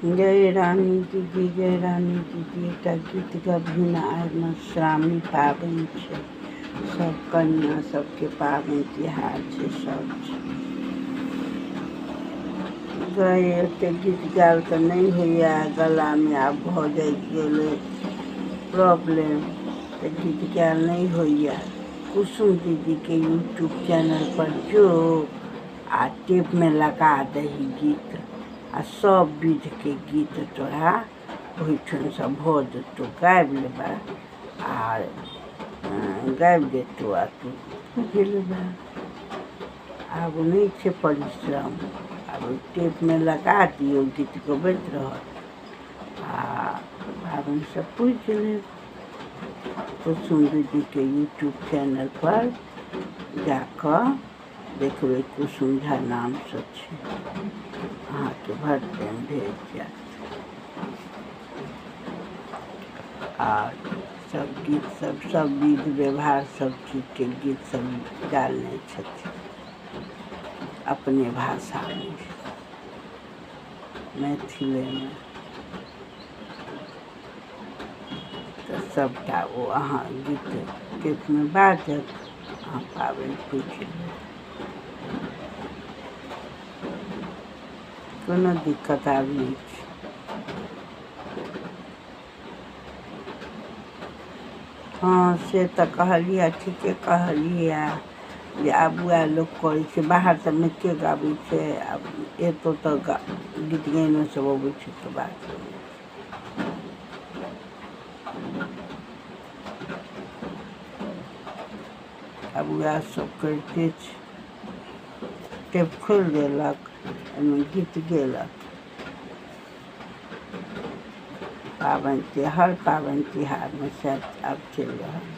जय रानी दीदी जय रानी दीदी एकटा गीत गबहिन आइ मधुश्रावणी पाबनि छै। सब कन्या सबके पाबनि तिहार छै। सब गए एतेक गीत गायल तऽ नहीं होइए, गलामे आब भऽ गेलै प्रॉब्लम तऽ गीत गायल नहीं होइए। कुसुम दीदी के यूट्यूब चैनल पर जो आ टेप में लगा दही गीत आ सब विध के गीत तोरा ओहिठन से भऽ जेतौ, गाबि लेबा आ गाबि देतौ आ तू बुझि लेबा। आब नहीं छै परिश्रम, आब टेप में लगा दियौ गीत गबैत रहत आ पाबनि से पूछि लेब। कुसुम दीदी के यूट्यूब चैनल पर जाकर देखबै, कुसुम झा नाम से छै, अहाँके भर टाइम भेज जायत। और सब गीत सब विध व्यवहार सब चीज के गीत सब डालने छथिन अपने भाषा में, मैथिली में। तो सबटा वो अहाँ गीत टेप में बाजत, अहाँ पाबनि पूछि लेब, कोनो दिक्कत आब नहीं छै। हाँ से तऽ कहलिए, ठीके कहलिए जे आब वएह लोक करै छै, बाहर सबमे के गाबै छै। आब एतौ तऽ गीत गाइनो सब अबै छै तऽ बात अब वएह सब करिते छै। टेप खोलि देलक, ओहिमे गीत गेलक। हर पाबनि तिहार में सब अब चल रहा है।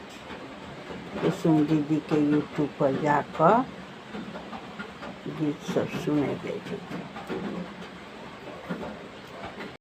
कुसुम दीदी के यूट्यूब पर जाकर गीत सब सुनेबै।